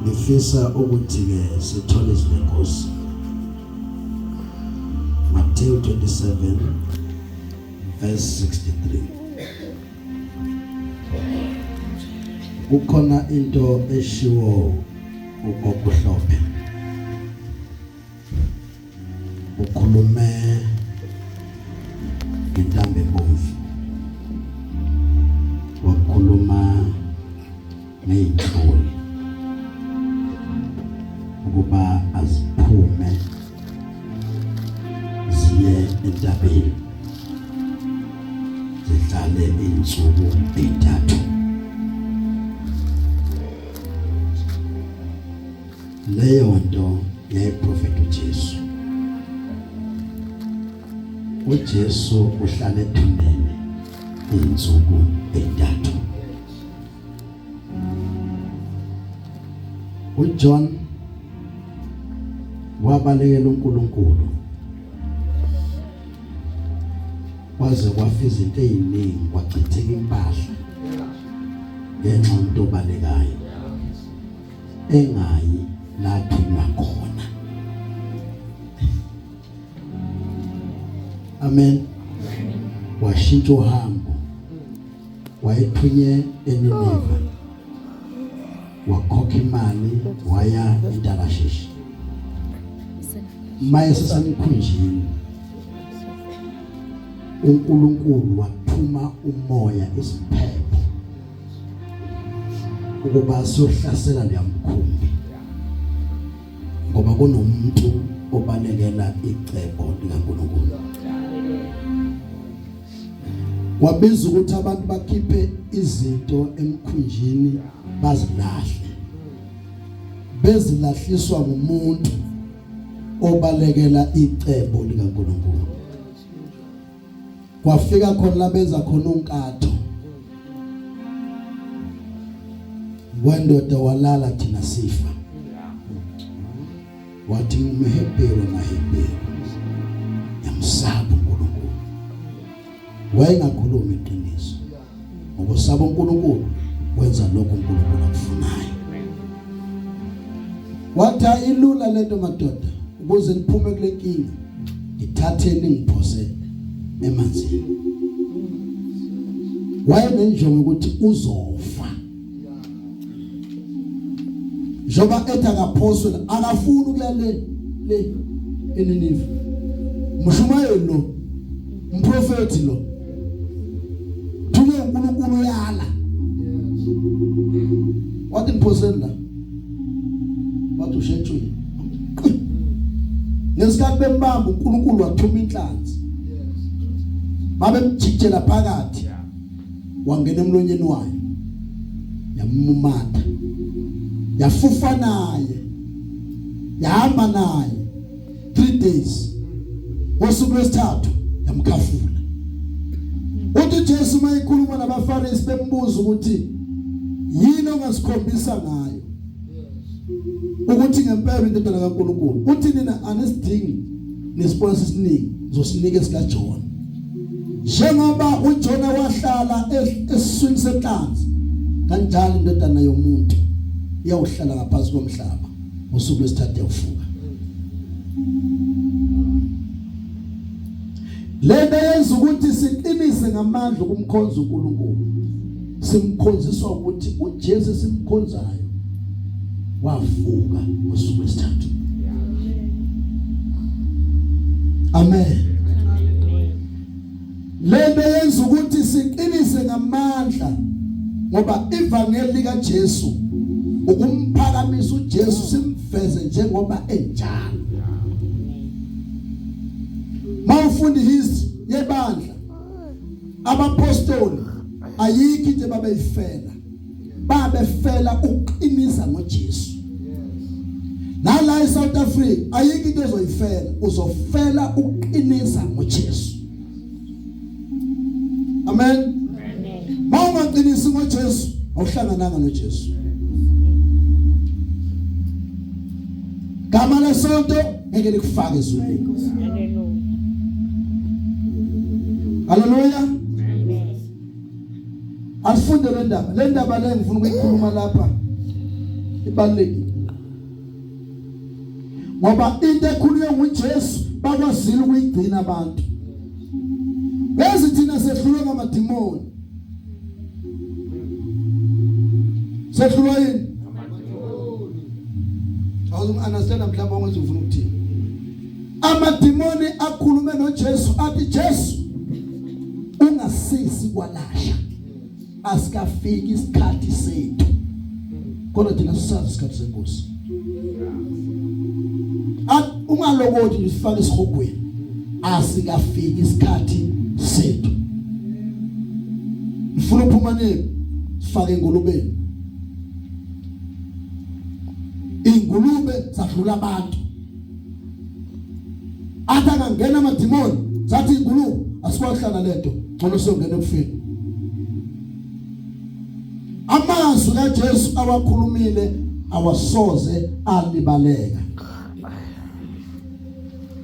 Ngifisa ukuthi ke sithole izinkosi. Matthew 27 verse 63. Kukhona into eshiwo ukuhlophe. Ukhulume intambo ebomvu. Wakhuluma ngey'nhloli ukuba aziphume ziye entabeni zihlale insuku 3. Leyo nto yayiprofeta uJesu. uJesu uhlala ethuneni insuku 3. uJohn wabalekela uNkulunkulu kwaze kwafika izinto eziningi kwachitheka impahla ngenxa yomuntu obalekayo engayi lapho khona. Amen. Washintsha uhambo wayethunye eNineve wakhokha imali waya eTalashish. Maye sesamkhunjini uNkulunkulu wathuma umoya isiphepho ukuba sohlasela leyamkhumbi ngoba kunomuntu obalekela icebo likaNkulunkulu. Wabiza ukuthi abantu bakhiphe izinto emkhunjini bazilahle. Bezilahliswa ngumuntu obalekela icebo likaNkulunkulu. Kwafika khona la benza khona unkatho. Wendoda walala thina sifa. Wathi ngumHebheru naHebheru yamsaba uNkulunkulu. Wayengakhulumi iqiniso. Ngokusaba uNkulunkulu wenza lokho uNkulunkulu akufunayo. Wathi ilula lento madoda ukuze niphume kule nkinga ngithatheni ngiphosele emanzini. Wayenenjongo ukuthi uzofa. Joba etakaphosela akafuni ukuya le eNineve. Mshumayeli lo umprofeti lo thuke uNkulunkulu yala. Wathi niphosela wathi ushetshuye. Ngesikhathi bembamba uNkulunkulu wathuma inhlanzi. Babemjikela phakathi. Wangena emlonyeni wayo. Yammumatha. Yafufa naye. Yahamba naye 3 days. Ngosuku lwesithathu yamkhafula. Uthi Jesu mayikhuluma nabaFarisi bembuza ukuthi yini ongasikhombisa ngayo ukuthi ngempela indodana kaNkulunkulu. Uthi nina anesidingi nesiponsa esiningi zosinika sika John. Njengoba uJona wahlala esiswini senhlanzi kanjalo indodana yomuntu iyawuhlala ngaphansi komhlaba ngosuku lwesithathu yavuka. Lento yenza ukuthi siqinise ngamandla ukumkhonza uNkulunkulu. Simkhonziswa ukuthi uJesu simkhonzayo wavuka ngosuku lwesithathu. Amen. Lento yenza ukuthi siqinise ngamandla ngoba ivangeli likaJesu ukumphakamisa uJesu simveze njengoba enjalo. Mawufunda history yebandla abapostoli ayikho into babeyifela. Babefela uqinisa ngoJesu. Nala eSouth Africa ayikho into ezoyifela, uzofela uqinisa ngoJesu. Amen. Mawungaqinisi ngoJesu awuhlangananga noJesu. Gama lesonto ngeke likufake ezulwini. Hallelujah. Asifunde le ndaba le ngifuna ukuyikhuluma lapha. Ibalulekile. ngoba into ekhulunywe nguJesu bakwazile ukuyigcina abantu. Bese thina sehlulwe ngamadimoni. Sehlulwe yini? Awuzi-understand mhlawumbe ongeze ufuna ukuthini. Amadimoni akhulume noJesu athi Jesu ungasisi kwalasha asikafiki isikhathi sethu. Kodwa thina sisazi isikhathi senkosi. Ungalokothi usifake isihogweni asikafiki isikhathi sethu. Ufuna uphuma nini? Sifake engulubeni. Ingulube sadlula abantu. Ataka ngena amadimoni zathi ingulube asikwahlala lento ngcono siyongena ekufeni. Amazwi kaJesu awakhulumile awasoze alibaleka.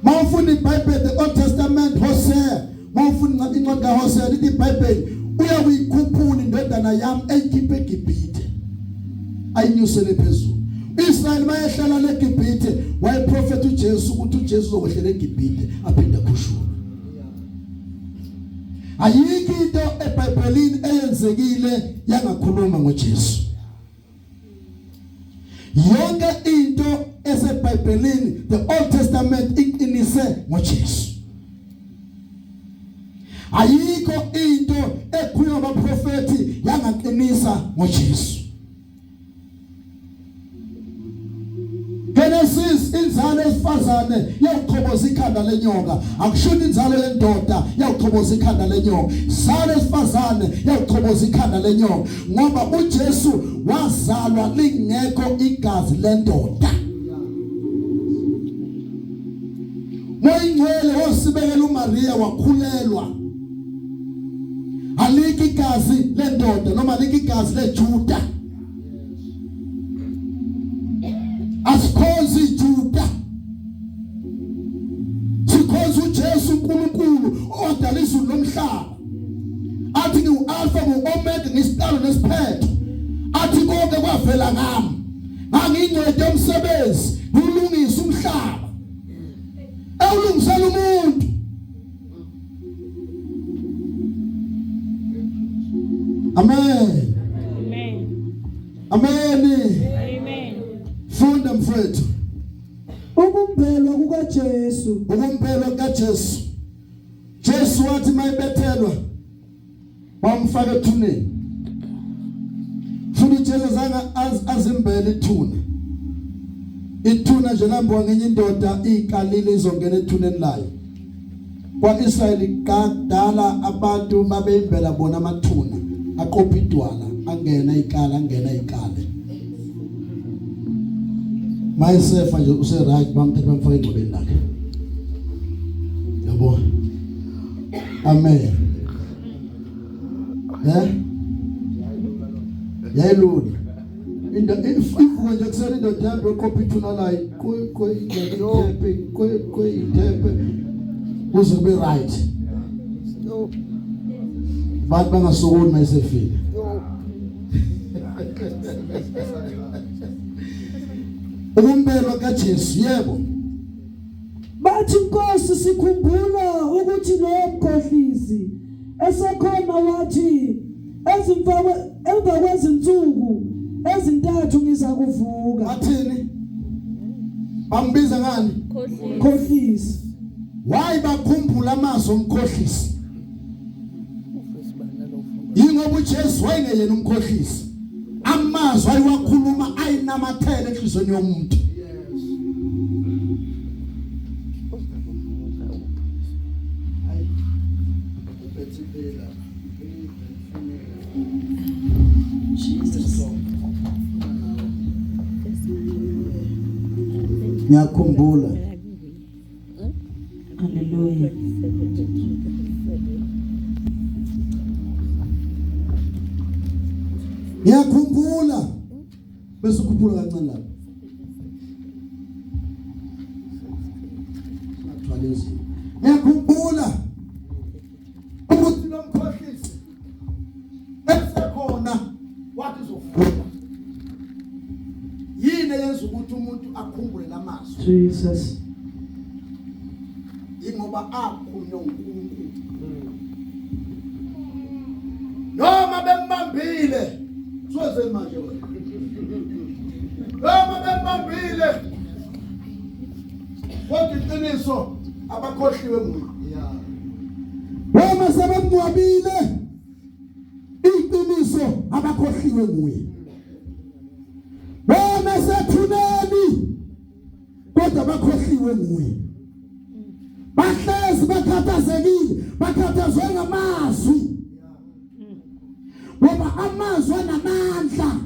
Mawufunda iBhayibheli the Old Testament Hosea, mawufunda incwadi kaHosea lithi iBhayibheli uyakuyikhuphula indodana yami eyikhiphe eGibhithe ayinyusele phezulu. Israel mayehlala leGibhithe wayeprofeta uJesu ukuthi uJesu uzokwehlela eGibhithe aphinda khushula. Ayikho into eBhayibhelini eyenzekile yangakhuluma ngoJesu. Yonke into eseBhayibhelini the Old Testament iqinise ngoJesu. Ayikho into ekhulunywa ngabaprofeti yangaqinisa ngoJesu. Genesis inzalo esifazane yaqhoboza ikhanda lenyoka, akushoni inzalo yendoda yaqhoboza ikhanda lenyoka. Inzalo esifazane yaqhoboza ikhanda lenyoka ngoba uJesu wazalwa lingekho igazi lendoda. Moyingcwele wasibekela uMaria wakhulelwa. Alikho igazi lendoda noma alikho igazi leJuda. Asikhonzi Juda. Sikhonza uJesu uNkulunkulu odala izulu nomhlaba. Athi ngiuAlpha nguOmega ngisiqalo nesiphetho. Athi konke kwavela ngami. Ngangingcwele umsebenzi ngilungisa umhlaba. Ewulungisela umuntu. Amen. Amen. Amen. Funda mfethu. Ukumphelwa kukaJesu. Ukumphelwa kukaJesu. Jesu wathi mayibethelwa bamfaka ethuneni. Futhi uJesu zanga azimbele ithuna. Ithuna nje lambiwa ngenye indoda ikalile izongena ethuneni layo. Kwa-Israyeli kudala abantu babeimbela bona amathuna aqopha idwala angena ikala angena ikale. Mayesefa nje use right bamthatha bamfaka engcwabeni lakhe. Yabo. Amen. Yayilula. Ifuko nje kusela indoda yambe uqopha ithuna layo koyitepe uze kube right. Bantu bangasokoni mayesefile. Ukumphelwa kaJesu yebo. Bathi Nkosi sikhumbula ukuthi lo mkhohlisi esekhona wathi emva kwezinsuku ezintathu ngizakuvuka. Bathini? Bambiza ngani? Mkhohlisi. Why bakhumbula amazwi omkhohlisi? Yingoba uJesu wayengeyena umkhohlisi. Amazwi ayiwakhuluma ayinamathele enhlizweni yomuntu. Ngiyakhumbula. Hallelujah. Ngiyakhumbula bese ukhuphula kancane lapha. Ngathwalezi. Ngiyakhumbula ukuthi lo mkhohlisi esekhona wathi uzovuka. Yini eyenza ukuthi umuntu akhumbule lamazwi Jesus. ingoba akhulunywa uNkulunkulu. Noma bembambile soze manje wena. Noma bembambile kodwa iqiniso abakhohliwe nguye. Noma sebemngcwabile iqiniso abakhohliwe nguye. Noma sethuneni kodwa bakhohliwe nguye. Bahlezi bakhathazekile, bakhathazwe ngamazwi. Ngoba amazwi anamandla.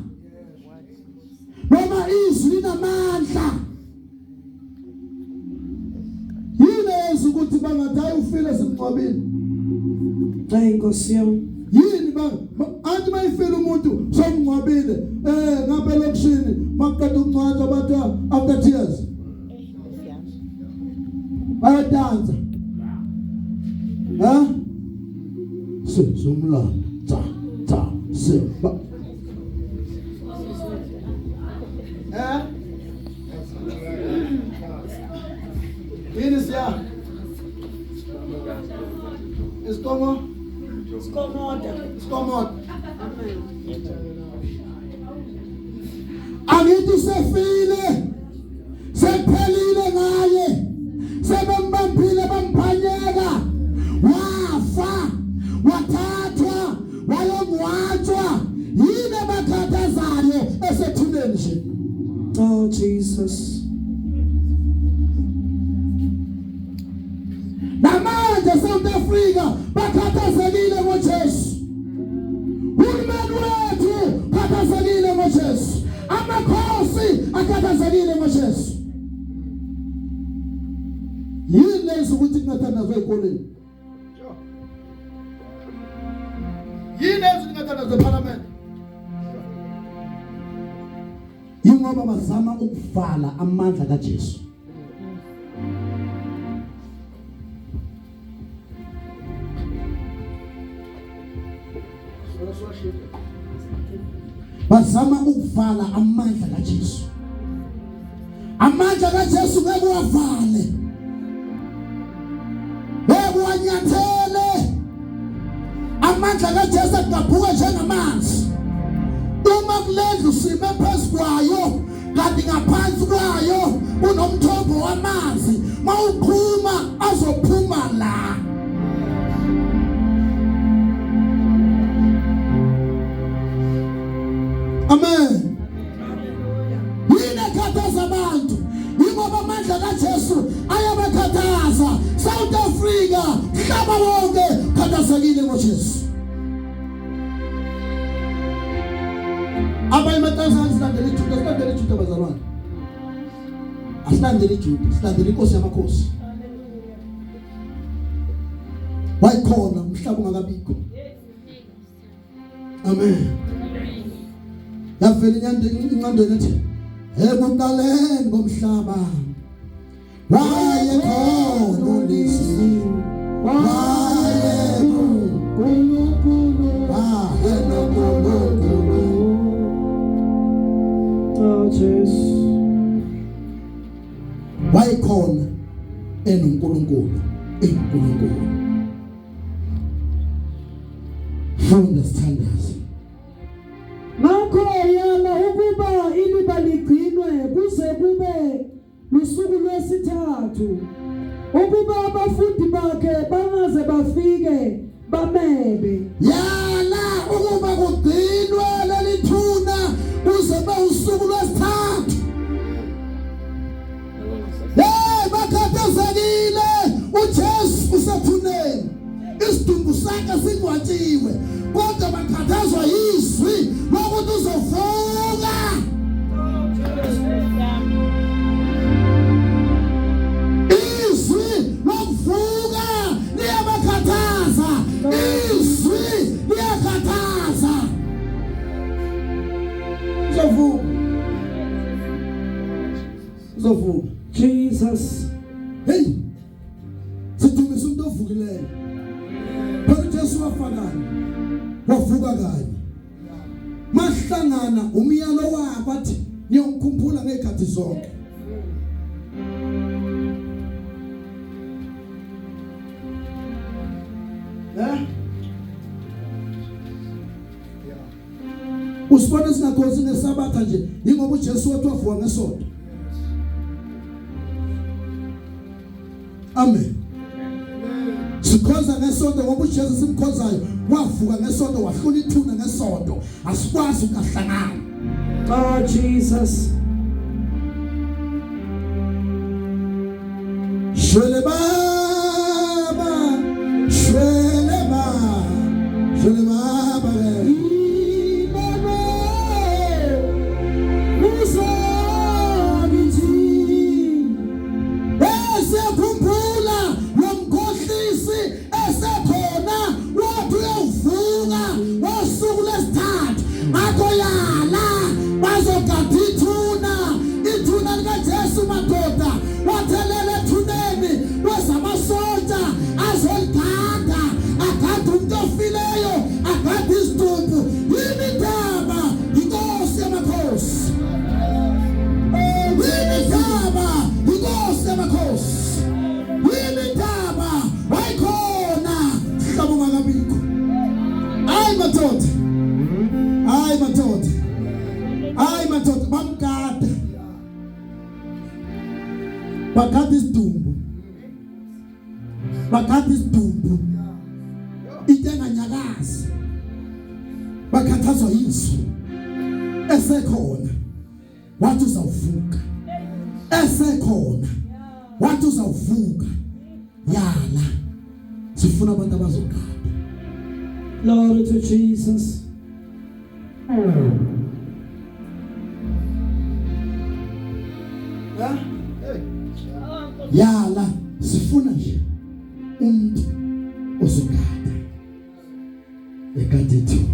Noma izwi linamandla. Yini ukuthi bangathi ufile semncwabeni? Hayi Nkosi yami. Yini athi mayifile umuntu somncwabile ngapha lokishini maqeda ukuncwatha bathi after tears. Bayadanza. Ha? Somlando. Simba. Yini siya? Skomoda. Angithi sefile. Sephelile ngaye. Sebembambile bamphanyeka. Wafa. Wathathwa. Wayongcwatshwa. Yini abakhathazayo esethuneni nje? Oh Jesus. Namanje South Africa bakhathazekile ngoJesu. Uhulumeni wethu khathazekile ngoJesu. Amakhosi akhathazekile ngoJesu. Yini lezo ukuthi kungathandazwa ezikoleni? Yini lezo kungathandazwa eParliament? Ingoba bazama ukuvala amandla kaJesu. Bazama ukuvala amandla kaJesu. Amandla kaJesu ngeke uwavale. Ngeke uwanyathele. Amandla kaJesu agabhuka njengamanzi. Uma kulendlu sime phezu kwayo kanti ngaphansi kwayo kunomthombo wamanzi. Mawuphuma azophuma la. Amen. Yini ekhathaza abantu? Ingoba amandla kaJesu ayabakhathaza. South Africa, mhlaba wonke khathazekile ngoJesu. Aba imatazana silandela iJuda bazalwane. Asilandela iJuda, silandela inkosi yamakhosi. Wayikhona umhlaba ungakabikho. Amen. Yavela incandweni ethi ekuqaleni komhlaba wayekhona uNisi wayeNkulunkulu Oh Jesus. wayekhona uNkulunkulu. Understand us. Ngakho yala ukuba iliba ligcinwe kuze kube lusuku lwesithathu. Ukuba abafundi bakhe bangaze bafike bamebe. Yala ukuba kugcinwe lelithuna kuze kube usuku lwesithathu. Bakhathazekile uJesu usethuneni. Isidumbu sakhe singcwatshiwe kodwa bakhathazwa yizwi lokuthi uzovuka. Izwi lokuvuka liyabakhathaza. Izwi liyakhathaza. Uzovuka. Jesus. Hey. Sidumisa umuntu ovukileyo. Phela uJesu wafakana. Wavuka kanye. Mahlangana umyalo wakhe athi ngiyongikhumbula ngekhathi zonke. Usibona singakhosi ngesabatha nje ingoba uJesu wathi wavuka ngesonto. Amen. Sikhoza ngesonto ngoba uJesu simkhozayo wavuka ngesonto wahlula ithuna ngesonto asikwazi ukuhlangana. Oh Jesus. Shwele baba, shwele baba, shwele baba. Bakati isidumbu itenga nyakazi bakhathazwa yiso esekhona wathi uzawuvuka esekhona wathi uzawuvuka yala sifuna abantu abazogada. Glory to Jesus. Yala sifuna nje umuntu ozogada ekade thina.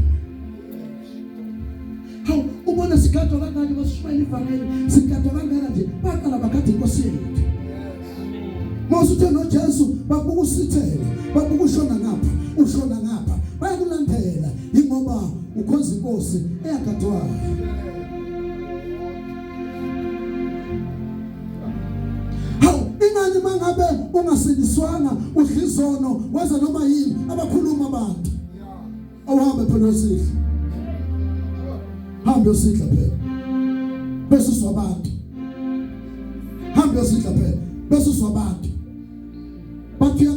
Hawu ubona sikhathwa kangaka basishayela ivangeli sikhathwa kangaka nje baqala bakade inkosi yethu. Mawusuthe noJesu babuka usithele babuka ushona ngapha ushona ngapha bayakulandela ingoba ukhonza inkosi eyakhathwayo. Ingani mangabe ungasindiswanga udlizono waza noma yini abakhuluma abantu awuhambe phela usidla hambe usidla phela bese uswabantu hambe usidla phela bese uswabantu bathi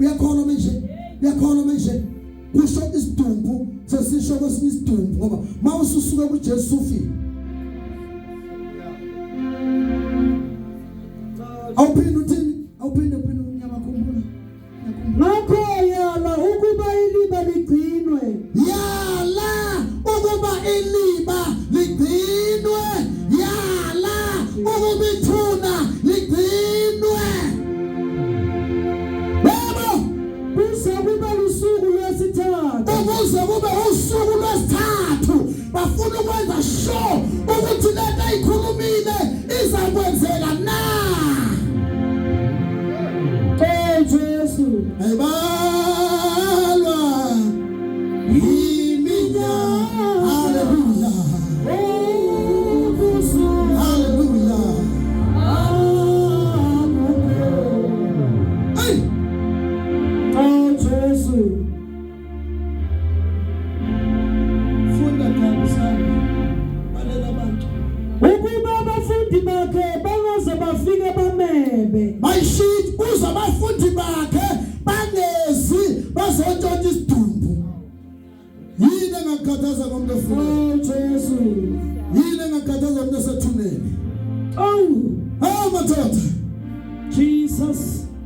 uyakholwa manje kusho isidumbu sesisho kwesinye isidumbu ngoba mawususuka kuJesu ufile. Awuphinde unyakakhumbula ngakho yala ukuba iliba ligcinwe yala ukuba iliba ligcinwe yala ukuba ithuna ligcinwe yebo kuze kube usuku lwesithathu ukuze kube usuku lwesithathu bafuna ukwenza sure ukuthi lento ayikhulumile izakwenzeka na. Jesus. Aybalwa iminya hallelujah hallelujah ay oh Jesus funda kabisa balela abantu ukuba abafundi bakhe bangaze bafike bamebe bayishit kuza abafundi bakhe bangezi bazotshontsha isidumbu. Yini engakhathaza ngomuntu ofuna oh Jesus yini engakhathaza umuntu osethuneni oh madoda Jesus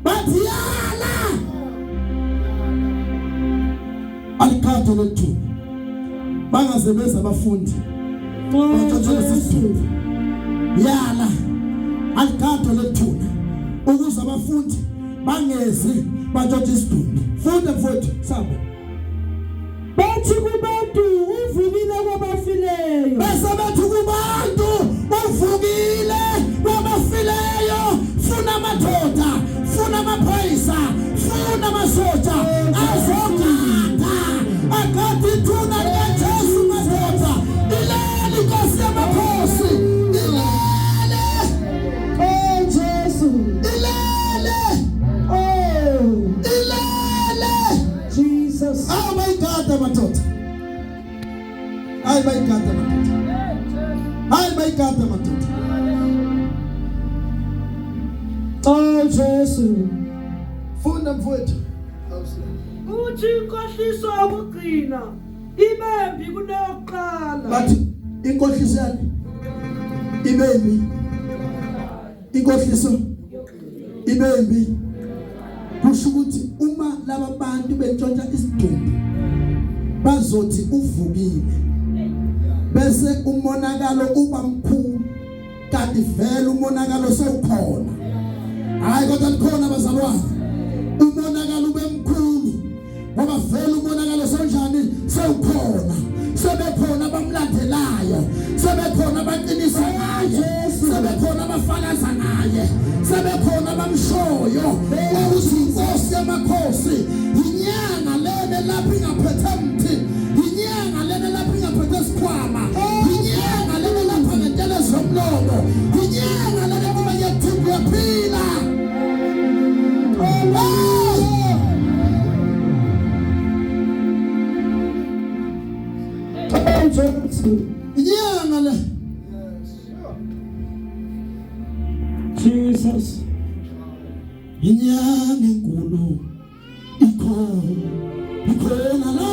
bathi yala alikhatho lethu bangaze beza abafundi bathatha isidumbu yala alikhatho lethuna ukuze abafundi bangezi bathatha isidumbu. Funda mfowethu saba bathi kubantu uvukile kwabafileyo bese bathi kubantu uvukile kwabafileyo. Funa amadoda funa amaphoyisa funa amasotsha azogada agade ithuna likaJesu madoda ileli Nkosi yamakhosi bayigada madoda. Hayi bayigada madoda. Oh Jesu. Funda mfowethu. Uthi inkohliso yokugcina ibembi kuneyokuqala. Bathi inkohliso yani ibembi. Inkohliso ibembi. Kusho ukuthi uma laba bantu bentshontsha isidumbu bazothi uvukile bese umonakalo uba mkhulu kanti vele umonakalo sewukhona. Hayi kodwa likhona abazalwane. Umonakalo ube mkhulu ngoba vele umonakalo senjani sewukhona. Sebekhona abamlandelayo, sebekhona abaqinisa naye, sebekhona abafakaza naye, sebekhona abamshoyo ukuthi inkosi yamakhosi inyanga lena lapha ingaphethe mthi, inyanga lena lapha ingaphethe sikhwama, inyanga lena lapha ngentele zomlomo, inyanga lena kuba yathimba yaphila. Inyanga le Jesus. inyanga enkulu ikhona la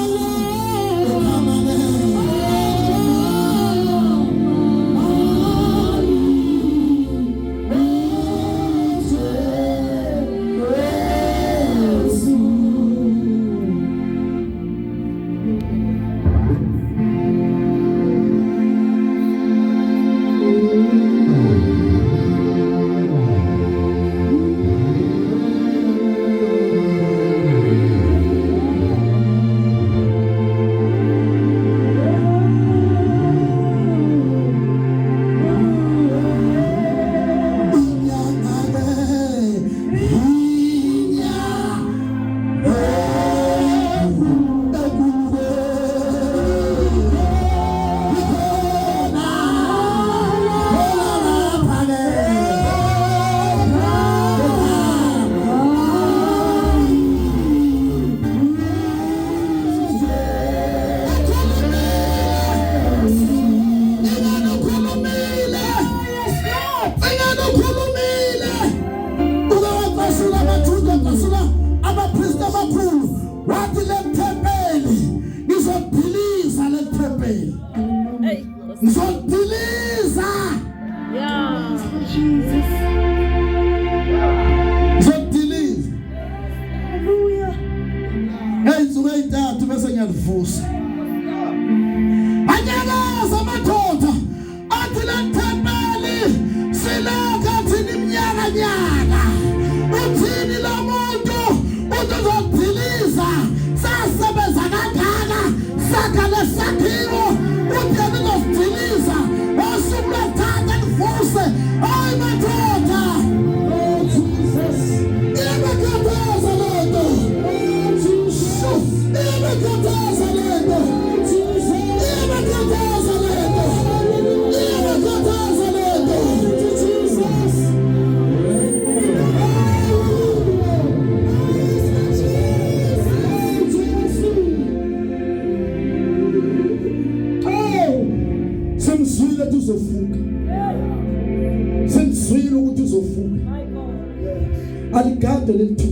aligade lethu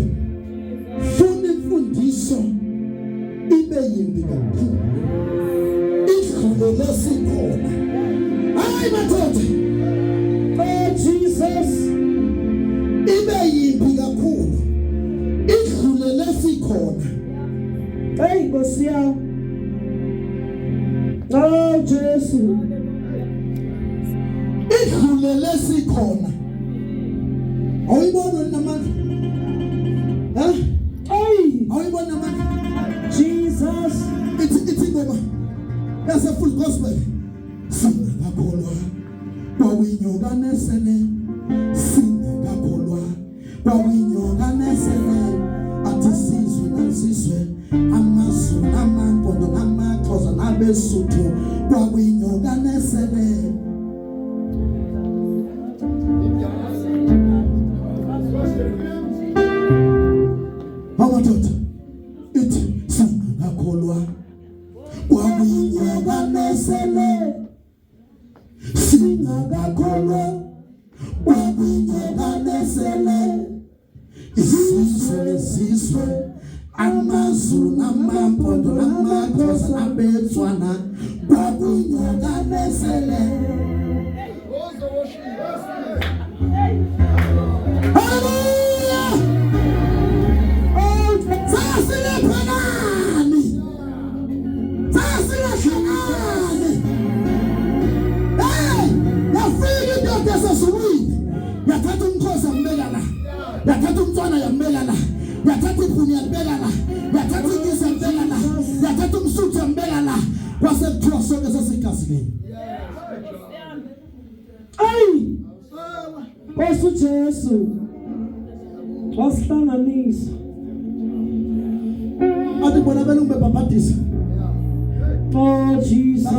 funa imfundiso ibe yimbi kakhulu idlule lesikhona. Hayi madoda, oh Jesus, ibe yimbi kakhulu idlule lesikhona. Hey Nkosi yami, oh Jesu, idlule lesikhona. Awuyibona namandla? Hey, awuyibona namandla? Jesus, ithi ngoba yase full gospel singakholwa kwawinyoka nesele, singakholwa kwawinyoka nesele, athi sizwe nasizwe amazulu namampondo namaXhosa nabeSuthu kwawinyoka nesele. Amadoda ithi singakholwa kwawinyoka nesele, singakakholwa wakunyekalesele isizwe lesizwe amazulu namampondo namakhosi abetswana kwakunyekalesele. Hallelujah! Sasile phanani, sasile hlangani. Hey, yafika indoda yasesubwini, yathatha umkhosi yambeka la, yathatha umntwana yambeka la, yathatha iphuni yambeka la, yathatha inyisi yambeka la, yathatha umsuthu yambeka la, kwase kuthiwa sonke sesigazileni. Ay! Nkosi uJesu wasihlanganisa. Ati bona belungu bebhabhadisa. Oh Jesus.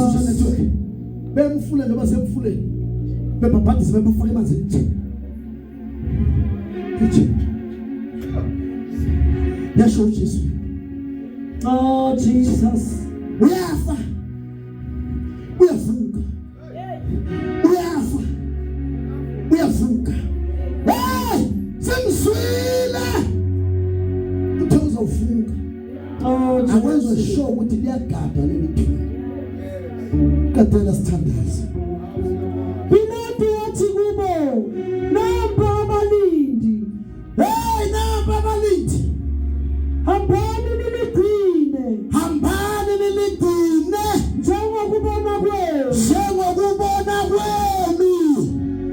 Bemfule noma semfuleni. Bebhabhadisa bebafaka emanzini nje. Yasho uJesu. Oh Jesus. Uyafa. Uyavuka. Uyafa. Uyavuka. Hey! Simswile. Uthoza uvuka. Oh Akwenza Jesus. sure ukuthi liyagada leli thuna. Kadela sithandaza. Inati yathi kubo namba abalindi. Hey, namba abalindi. Hambani niligcine Hambani niligcine njengokubona kwenu. njengokubona kwenu.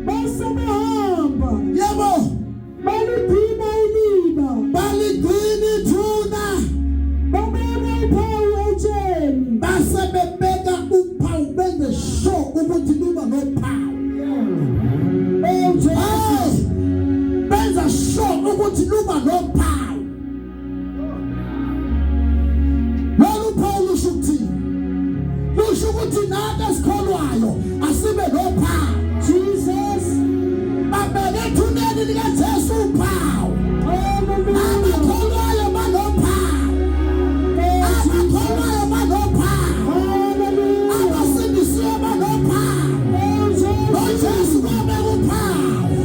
Base behamba Yebo, baligcina iliba. baligcina ithuna. Babeka uphawu etsheni. Base bebeka uphawu benze sure ukuthi luba nophawu. Oh Jesus. Benza sure ukuthi luba nophawu. Lolu phawu lusho ukuthini? Lusho ukuthi nathi esikholwayo asibe nophawu. Jesus. Babeke ethuneni likaJesu uphawu. Hallelujah. Abakholwayo banophawu. Abakholwayo banophawu. Hallelujah. Abasindisiwe banophawu. NoJesu babeka uphawu.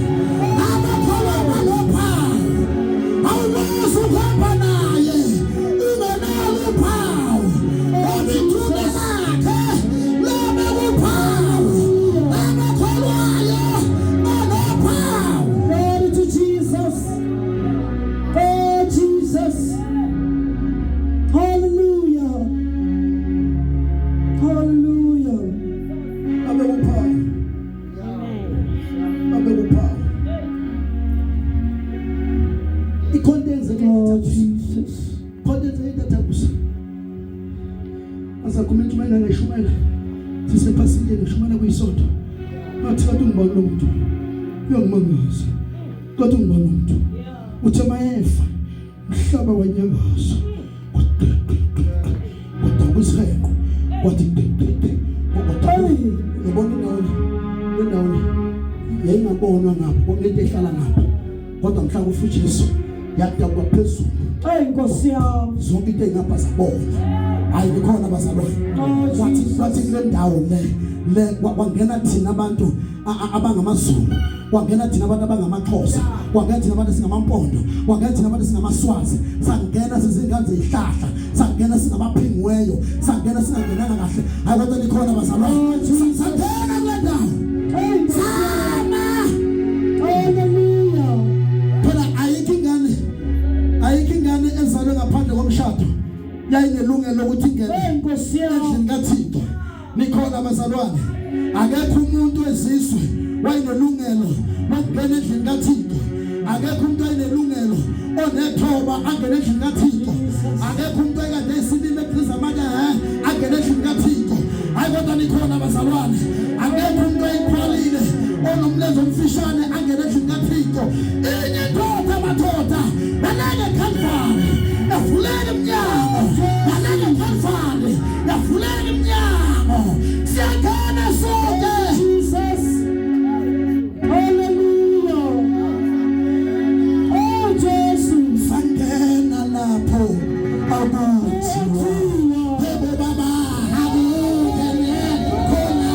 Abakholwayo banophawu. Awukwazi ukuhamba naye ungenalo uphawu. Olithuna lakhe labeka uphawu. Abakholwayo banophawu. Glory to Jesus. Oh Jesus. Hallelujah. Hallelujah. Babeka uphawu. Babeka uphawu. Ikhondenze Oh ke Jesus. khondenze idathabusa. Asakhuluma mayina ngishumela. Sisephasile ngishumela kuyisonto. Ngathi kanti ungibona lo muntu. Uyangimangaza. Kanti ungibona umuntu. Uthe mayefa. Mhlaba wenyakazo. Kodwa usiheko. Wathi Hey. ngibona indawo yayingabonwa ngapho konke into ehlala ngapho. Kodwa mhla kufa uJesu yakudabwa phezulu. Hey Nkosi yami. Zonke into engapha zabona. Hayi bekhona bazalwane. Oh Wathi Jesus. kule ndawo le kwangena thina abantu abangamazulu, kwangena thina abantu abangamaXhosa, kwangena thina abantu singamampondo, kwangena thina abantu singamaswazi, sangena sizingane zezihlahla, sangena singamaphingiweyo, sangena singangenanga kahle. Hayi kodwa likhona bazalwane. Sangena kule ndawo. Hey. Sama. Hallelujah. Phela ayikho ingane ezalwe ngaphandle komshado yayinelungelo lokuthi ingene Hey Nkosi yami. endlini kaThixo. Nikhona bazalwane, akekho umuntu wezizwe wayinelungelo lokungena endlini kaThixo. Akekho umuntu wayinelungelo onethoba angene endlini kaThixo. Akekho umuntu ekade esilime ekhriza amanye angene endlini kaThixo. Hayi kodwa nikhona bazalwane, akekho umuntu oyikhwalile onomlenze omfishane angene endlini kaThixo. Inye indoda amathoda baleke Calvary yavuleka iminyango, baleke Calvary yavuleka iminyango. Siyangena sonke. Jesus. Hallelujah. Oh Jesus. Sangena lapho abuthiwa yebo baba akungene khona.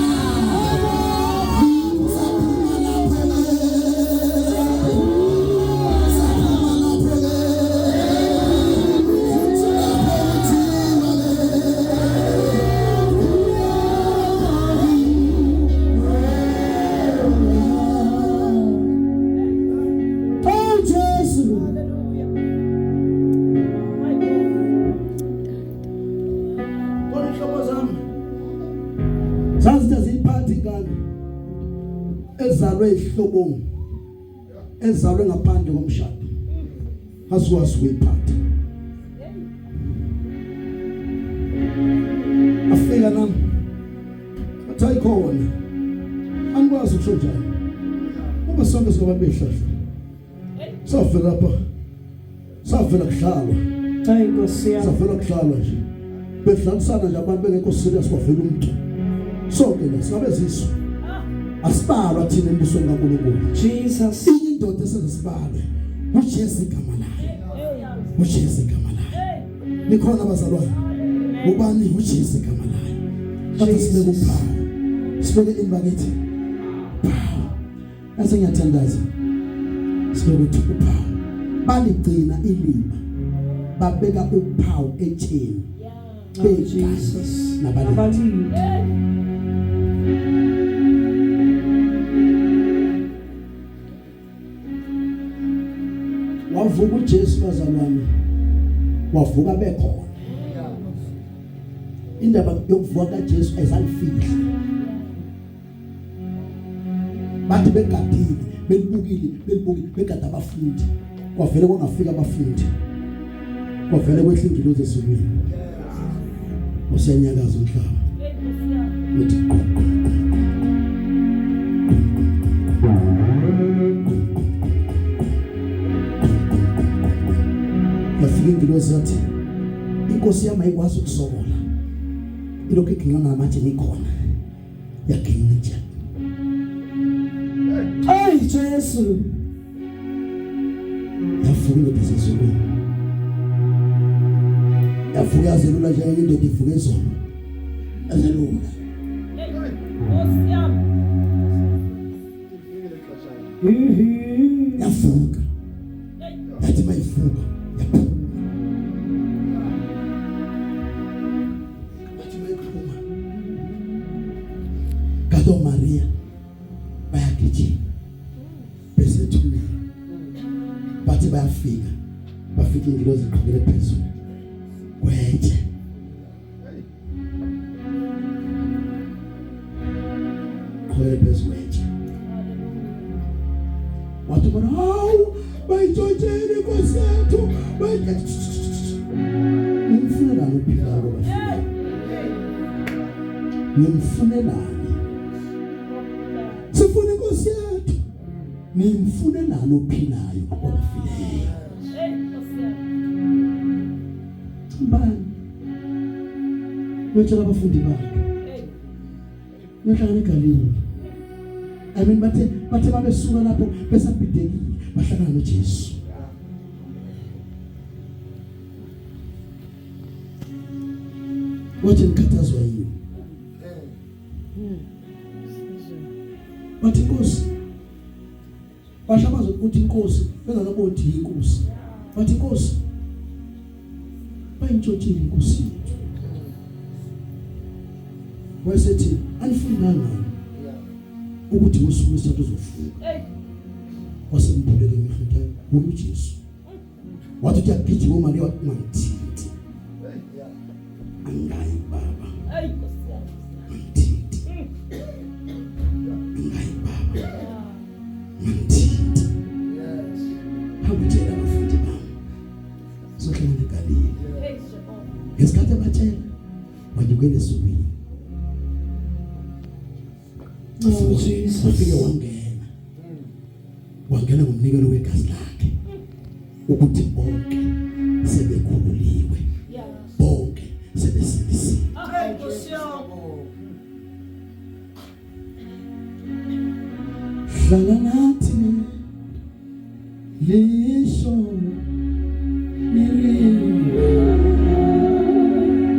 ezalwe ihlobongo ezalwe ngaphandle komshado asikwazi ukuyiphatha. Afika nami athi khona angikwazi ukusho njalo uma sonke singabantu behlahla safela lapha safela kuhlalwa Hayi Nkosi yami. safela kuhlalwa nje bedlalisana nje abantu bengekho serious kwavela umuntu sonke la singabezizwe asibalwa thina embusweni kaNkulunkulu. Jesus. Indoda esezisibalwe uJesu igama layo uJesu igama layo nikhona abazalwane ubani uJesu igama layo bathi sibeke uphawu sibeke imbakithi ase ngiyathandaza sibeke uphawu baligcina ilima babeka uphawu etsheni Jesus. nabalimi wavuka uJesu bazalwane wavuka bekhona indaba yokuvuka kaJesu ayizalifihla bathi begadile belibukile begada abafundi kwavele kwangafika abafundi kwavele kwehla ingilosi ezulwini usenyakaza umhlaba uthi yafika ingilosi yathi inkosi yami ayikwazi ukusokola ilokhu igingana namanje nikhona yaginqa nje. Hayi Jesu. Yavuka indoda ezulwini yavuka yazelula nje indoda ivuka ezolo azelula yavuka yathi mayivuka yaphuma yathi mayiphuma kato Maria bayagijima bese thuna bathi bayafika ingilosi iqhubele phezulu wethe khwele phezulu wethe wathi bona hawu bayitshotshele inkosi yethu nimfunelani uphilayo bafika nimfunelani sifuna inkosi yethu nimfunelani uphilayo wabafileyo mbani notshela abafundi bakhe nohlala eGalile bathe babesuka lapho besabhidekile bahlangana noJesu wathi ngikhathazwa yini wathi Nkosi bashabaza ukuthi inkosi bengabothi inkosi wathi Nkosi bayintshotshile inkosi yethu wayesethi anifundanga ukuthi usuku esithathu uzofuka wasembulele ngifutha uJesu wathi uyagijima uMaria wathi mangithithi angayi baba mangithithi angayi baba mangithithi habutela abafundi bami sohlala eGalile ngesikhathi abatshela wanikwele esubini Jesus. Ufike wangena ngomnikelo wegazi lakhe ukuthi bonke sebekhululiwe bonke sebesindisiwe. Hlala nathi lisho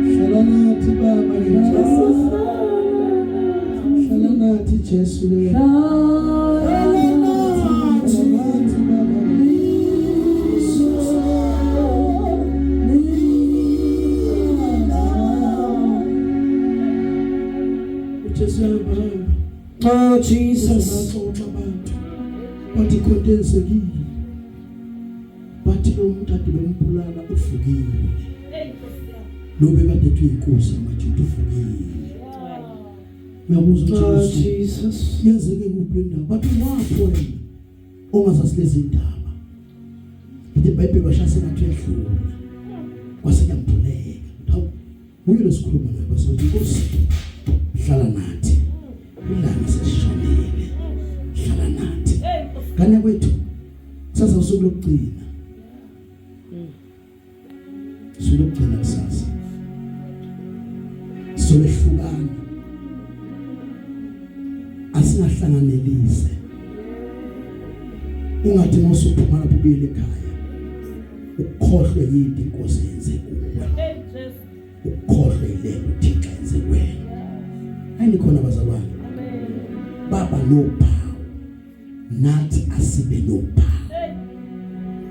hlala nathi baba Jesu Oh Jesus. Bathi kodenzekile bathi lo muntu ade bempulana ufukile. Lo bekade ethi inkosi manje ufukile. Uyabuza Oh, ukuthi Jesus. yenzeke kuphi le ndaba? Bathi wapho wena ongazasilezi indaba. iBhayibheli washasa ngathi uyahlula. Kwase kuyamthuleka. Hawu, uyile sikhuluma naye basothi Nkosi hlala nathi. Ilanga sesishonile. Hlala nathi. Kanye kwethu sasa usuku lokugcina. Usuku lokugcina kusasa. Solehlukana. Asingahlanganelise. Ungathi mawusuphuma lapho ubuyele ekhaya ukhohlwe yini inkosi yenze kuwe. Ukhohlwe yilento uThixo yenze kuwena. Ayinikhona abazalwane. Baba nophawu nathi asibe nophawu.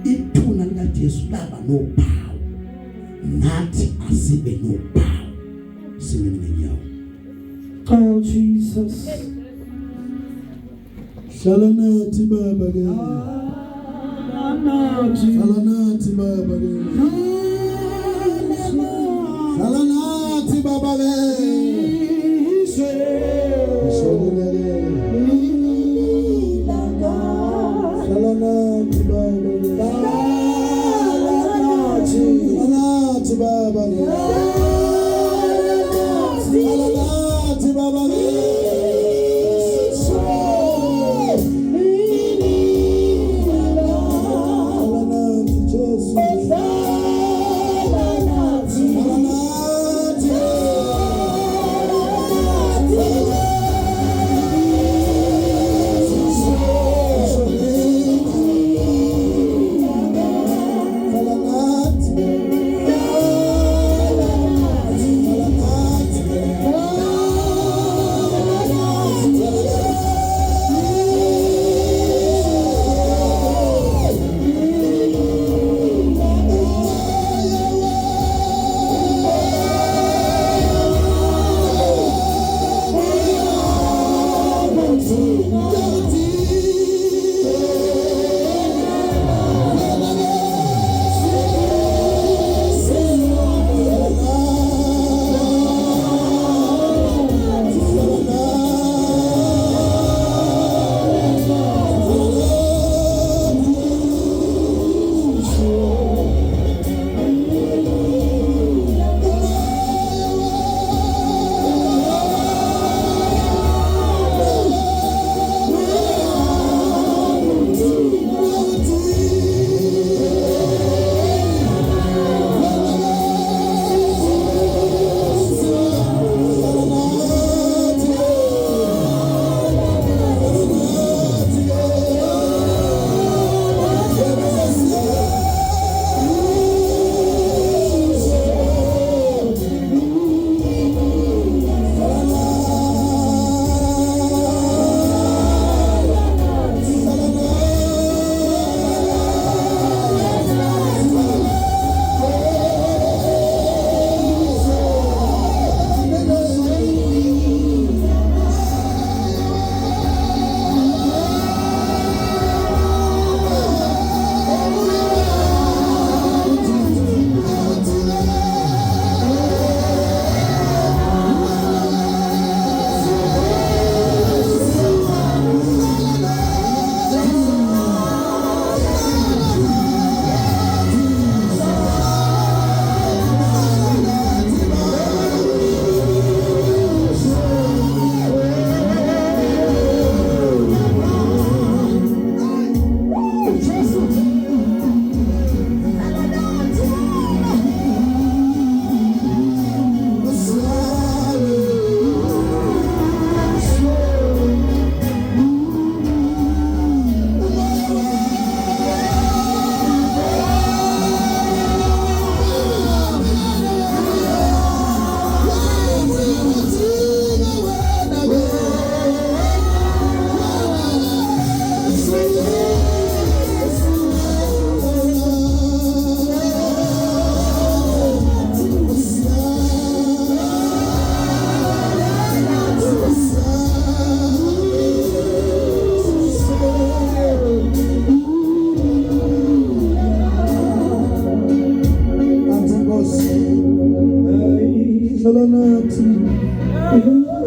Ithuna likaJesu laba nophawu nathi asibe nophawu. Simeni ngenyawo. Oh, Jesus. Hlala nathi baba ke. Hlala nathi baba ke. Hlala nathi baba ke. Hlala nathi baba ke. Hlala nathi baba ke. Hlala nathi baba ke. Hlala nathi.